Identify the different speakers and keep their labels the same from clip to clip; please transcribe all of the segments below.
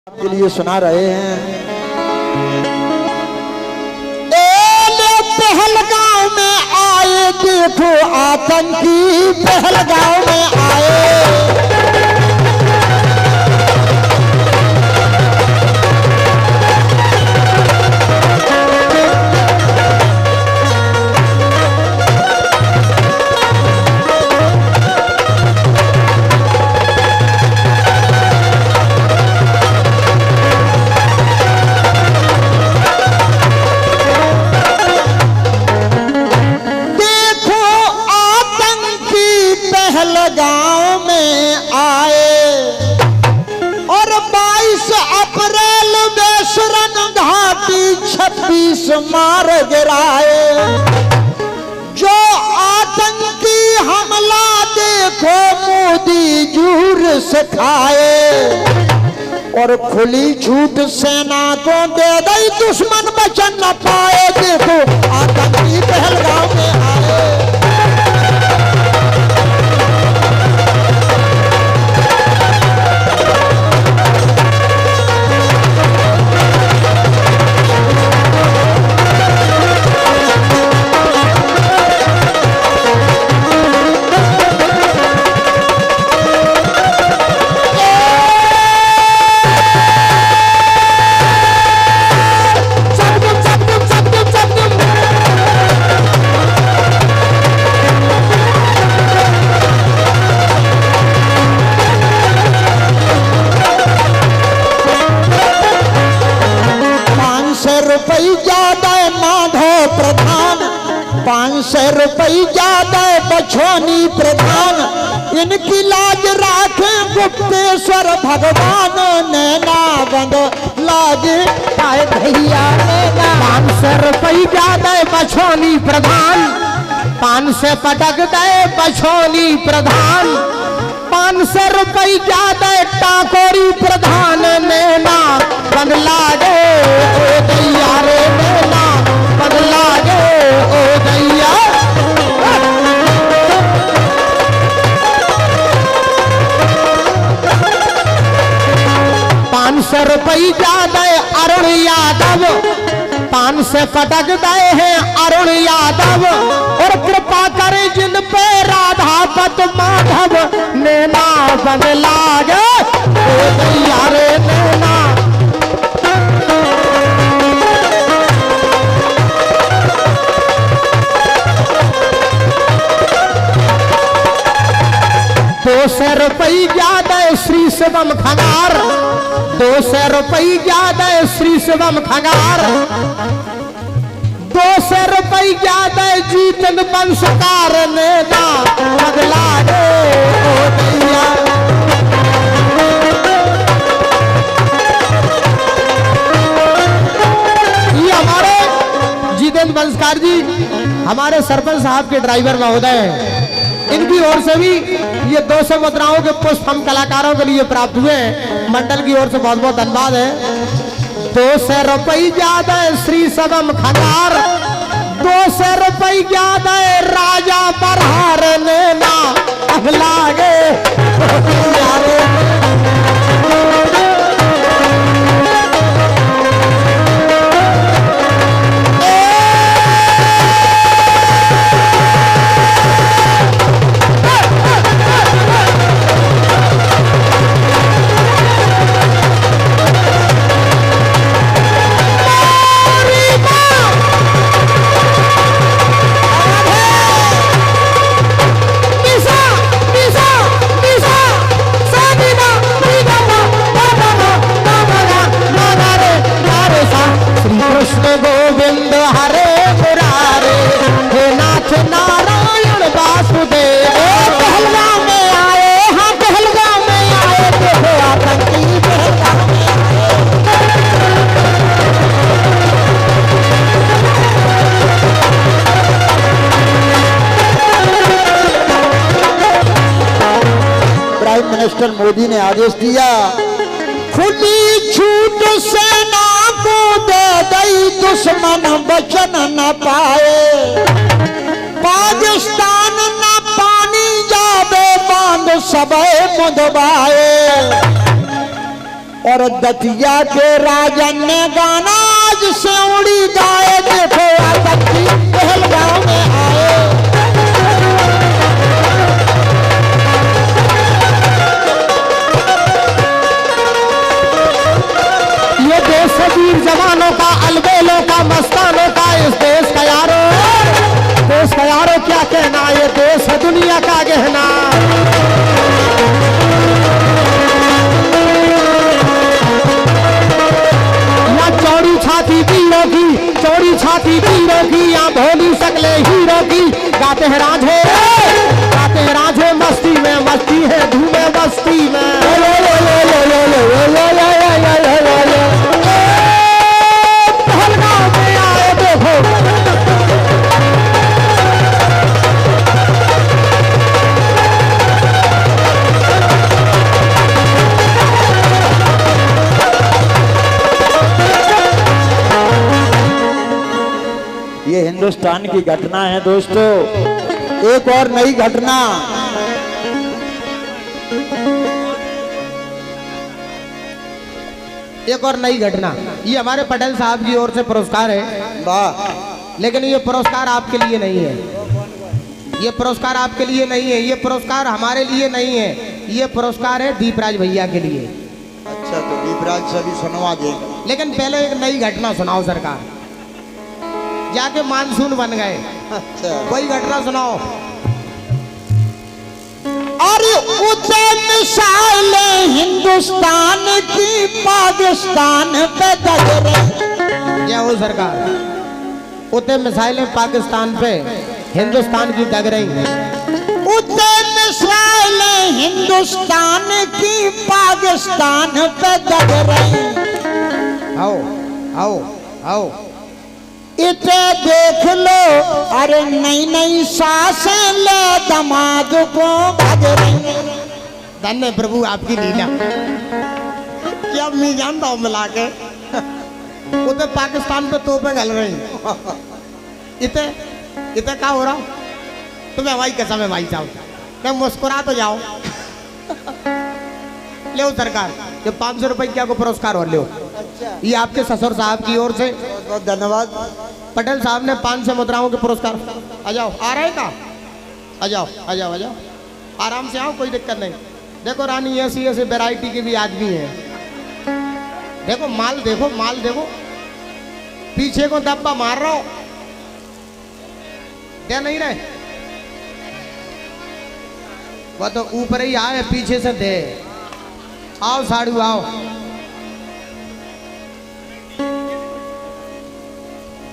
Speaker 1: के लिए सुना रहे हैं। पहलगांव में आए देखो आतंकी, पहलगांव में आए। पहलगांव में आए और 22 अप्रैल बेसरन घाटी 26 मार गिराए। जो आतंकी हमला देखो मोदी जूर से खाए और खुली छूट सेना को दे दई, दुश्मन बचन न पाए। देखो आतंकी पहलगांव में आए। प्रधान 500 रुपये ज्यादा बछौनी प्रधान, इनकी लाज राखे गुप्तेश्वर भगवान। नैना बंद लाज पाए भैया,
Speaker 2: 500 रुपये ज्यादा बछौनी प्रधान, 500 पटक गए बछौनी प्रधान। 500 रुपये ज्यादा टाकोरी प्रधान। नैना बंगला गे ओ दैया रे, नैना बंगला गे ओ दैया। 500 रुपये ज्यादा अरुण यादव, 500 पटक गए हैं अरुण यादव। और कृपा करे जिन पे राधापत माधव। नैना बंगला गे ओ दैया रे, नैना। ₹200 रुपये ज्यादा श्री शिवम खंगार, 200 रुपये ज्यादा श्री शिवम खंगार। 200 रुपये ज्यादा जीतन वंशकार। नेता बदला गे ओ दैया। ये हमारे जीतन वंशकार जी हमारे सरपंच साहब के ड्राइवर महोदय हैं। इनकी ओर से भी ये 200 मुद्राओं के पुष्प हम कलाकारों के लिए प्राप्त हुए। मंडल की ओर से बहुत बहुत धन्यवाद है। 200 रुपये ज्यादा श्री सबम खंगार, 200 रुपये ज्यादा राजा बरहार। नैना अगला गे गोविंद हरे मुरारे, हे नाथ नारायण वासुदेव।
Speaker 1: पहलगांव में आए, हाँ पहलगांव में आए। देखो आतंकी पहलगांव में आए। प्राइम मिनिस्टर मोदी ने आदेश दिया, खुली छूट सेना को दे दई, दुश्मन बचन न पाए। पाकिस्तान न पानी जाबे बांध सबे मुदबाए। और दतिया के राजन ने गाना आज सेवड़ी गाए, देखो आदती पहलगांव में आए।
Speaker 2: ये देश वीर जवानों का, अलबेलों का, मस्तानों का, इस देश का यारो, देश का यारो क्या कहना, ये देश है दुनिया का गहना। या चौड़ी छाती वीरों की, चौड़ी छाती वीरों की, या भोली शकले हीरो की, गाते हैं रांझे, गाते हैं रांझे मस्ती में, मस्ती है धूमे बस्ती में। पहलगांव में आए देखो,
Speaker 1: ये हिंदुस्तान की घटना है दोस्तों। एक और नई घटना,
Speaker 2: एक और नई घटना, ये हमारे पटेल साहब की ओर से पुरस्कार है।
Speaker 1: वाह,
Speaker 2: लेकिन ये पुरस्कार आपके लिए नहीं है, ये पुरस्कार आपके लिए नहीं है, ये पुरस्कार हमारे लिए नहीं है, ये पुरस्कार है दीपराज भैया के लिए।
Speaker 1: अच्छा तो दीपराज से भी सुनवा देगा।
Speaker 2: लेकिन पहले एक नई घटना सुनाओ सरकार, जाके मानसून बन गए,
Speaker 1: अच्छा
Speaker 2: कोई घटना सुनाओ।
Speaker 1: अरे उसे मिसाल हिंदुस्तान की पाकिस्तान पे दग रही।
Speaker 2: क्या हो सरकार, उते मिसाइलें पाकिस्तान पे हिंदुस्तान की दग रही।
Speaker 1: उसे मिसाल हिंदुस्तान की पाकिस्तान पे दग रही।
Speaker 2: आओ आओ आओ,
Speaker 1: इसे देख लो, अरे नई नई सांसें ले दमाद को भग रही।
Speaker 2: धन्य प्रभु आपकी लीला, क्या मैं जानता हूँ मिला के। उधर पाकिस्तान पे तोपें गल रही। इते इते क्या हो रहा, तुम्हें भाई कसम है भाई साहब, मैं मुस्कुरा तो जाओ। ले सरकार, ये 500 रुपए क्या को पुरस्कार और ले, ये आपके ससुर साहब की ओर से
Speaker 1: बहुत बहुत धन्यवाद।
Speaker 2: पटेल साहब ने 500 मुद्राओं के पुरस्कार। आ जाओ, आ रहे का, आ जाओ आ जाओ आ जाओ, आराम से आओ, कोई दिक्कत नहीं। देखो रानी, ऐसी ऐसी वैरायटी के भी आदमी है। देखो माल, देखो माल, देखो पीछे को दब्बा मार रहा हो, दे नहीं रहे, वह तो ऊपर ही आए, पीछे से दे। आओ साड़ू आओ,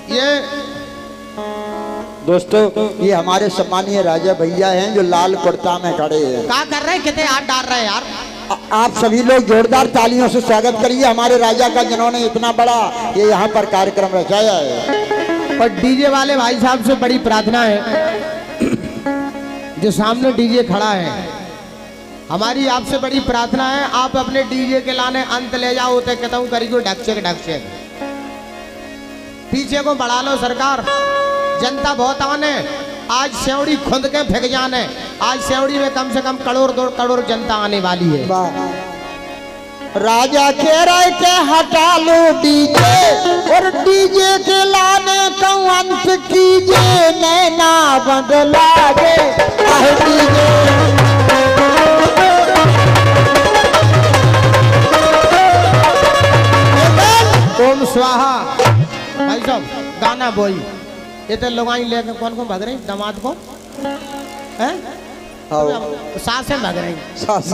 Speaker 2: ये
Speaker 1: दोस्तों ये हमारे सम्मानीय राजा भैया हैं जो लाल कुर्ता में खड़े हैं।
Speaker 2: क्या कर रहे हैं, कितने हाथ डाल रहे हैं यार।
Speaker 1: आप सभी लोग जोरदार तालियों से स्वागत करिए हमारे राजा का, जिन्होंने इतना बड़ा ये यहाँ पर कार्यक्रम रचाया है।
Speaker 2: और डीजे वाले भाई साहब से बड़ी प्रार्थना है, जो सामने डीजे खड़ा है, हमारी आपसे बड़ी प्रार्थना है, आप अपने डीजे के लाने अंत ले जाओ, तो कहता हूँ करी को ढकचक ढकचक, पीछे को बढ़ा लो सरकार। जनता बहुत आने, आज सेवड़ी खुद के फेंक जाने, आज सेवड़ी में कम से कम करोड़ 2 करोड़ जनता आने वाली है।
Speaker 1: राजा कह रहे के हटा लो डीजे, और डीजे के लाने को अंत कीजिए, नैना बदला गे डीजे।
Speaker 2: ओम स्वाहा। भाई साहब गाना बोई, ये तो लोग आई लेकर कौन कौन भाग रहे, दामाद को हैं, सासें भाग रही,
Speaker 1: सास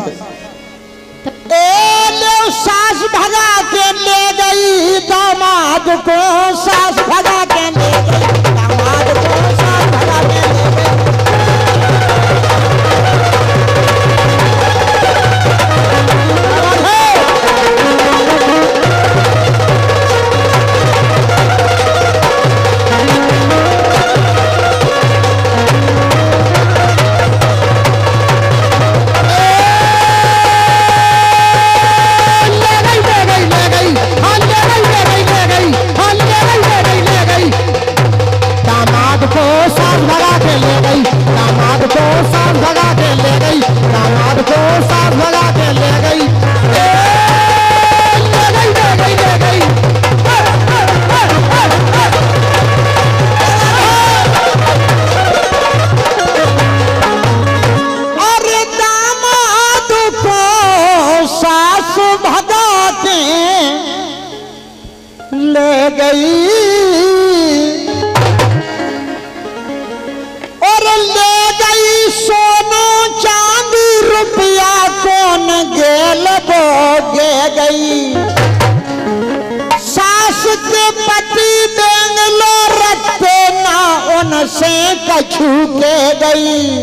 Speaker 1: भगा के ले गई दामाद को, सास भगा के ले गई दामाद को, सास भगा के ले गई। गई और ले गई सोना चांदी रुपया कौन गेल वो गे गई। सास के पति बेंगलोर रखते ना उनसे कछू के गई।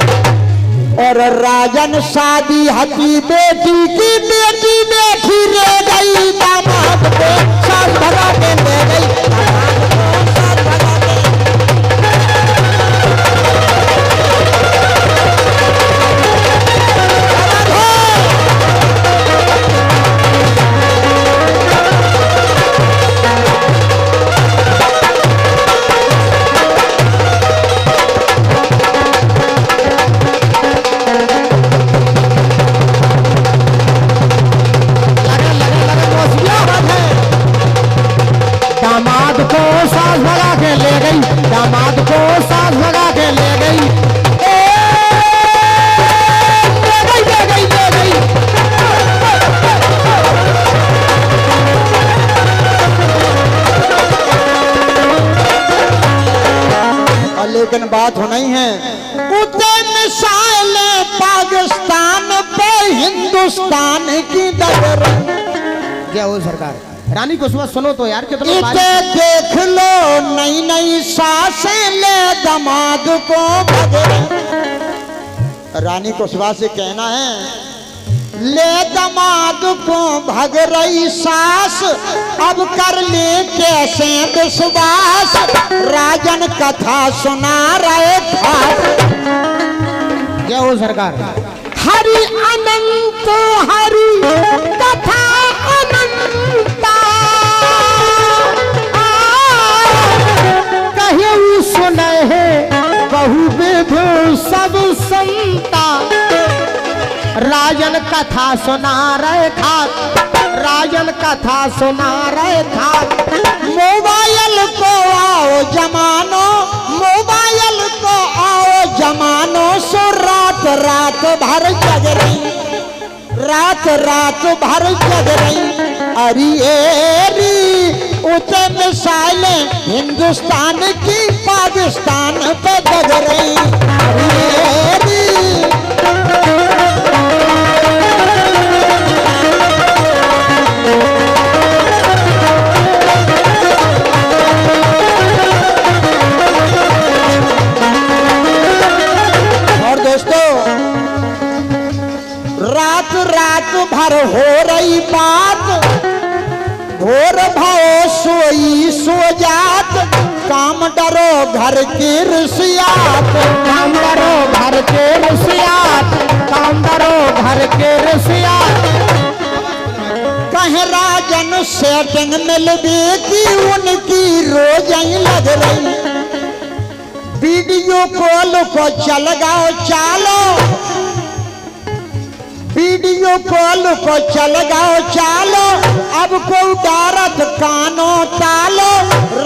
Speaker 1: और राजन शादी हकी बेटी की बेटी बेटी ले गई। दामाद को सास भगा के ले गई। दामाद को सास भगा
Speaker 2: दामाद को सास भगा के ले गई। ले गई।
Speaker 1: लेकिन बात होना ही है। उतने मिसाइल पाकिस्तान पे हिंदुस्तान की डगर।
Speaker 2: जय हो सरकार। रानी कुसुमा सुनो तो यार कितना
Speaker 1: इसे देख लो नई नई सासें ले दामाद को भगे। रानी कुसुमा से कहना है ले दामाद को भग रही सास अब कर ले कैसे विश्वास। राजन कथा सुना रहे था।
Speaker 2: जय हो सरकार।
Speaker 1: हरि अनंत हरि कथा अनंता
Speaker 2: कहे सुने है बहु विधु सब संता। राजन कथा सुना रहे था। राजन कथा सुना रहे था।
Speaker 1: मोबाइल को आओ जमानो मोबाइल को आओ जमानो सो रात रात भर जग रही। रात रात भर जग रही। अरे उसे मिसाइलें हिंदुस्तान की पाकिस्तान पे दग रही। और दोस्तों रात रात भर हो रही बात। भोर भाओ सोई सो जात। काम डरो घर के रसियात।
Speaker 2: काम करो घर के रसियात। काम करो घर के रसियात।
Speaker 1: कहे राजन सेटिंग मिल की उनकी रोज लग रही। वीडियो कॉल को चल गाओ चालो। वीडियो कॉल को चल गाओ चालो। अब को डारत कानो तालो।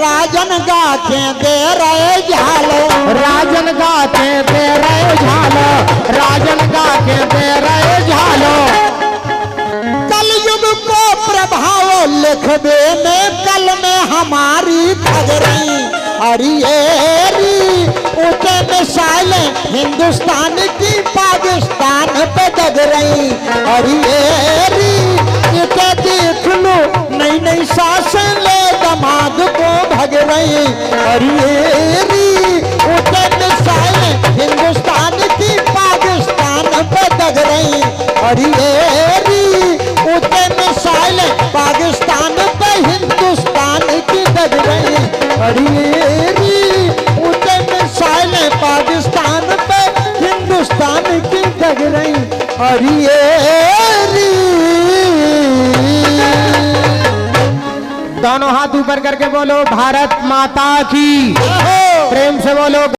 Speaker 1: राजन गा के दे रहे झालो।
Speaker 2: राजन गा के दे रहे झालो। राजन गा के दे रहे झालो।
Speaker 1: कलयुग को प्रभाव लिखबे में कल में हमारी ठग रही। अरे उसे मिसाइलें हिंदुस्तान की पाकिस्तान पे दग रही। अरे इसे देख लो नई नई सासें ले दामाद को भग रही। अरे उसे मिसाइलें हिंदुस्तान की पाकिस्तान पे दग रही। अरे उसे मिसाइलें पाकिस्तान पे हिंदुस्तान की दग रही। अरे उसे मिसाइलें पाकिस्तान पे हिंदुस्तान की दग रही। अरे
Speaker 2: दोनों हाथ ऊपर करके बोलो भारत माता की। प्रेम से बोलो।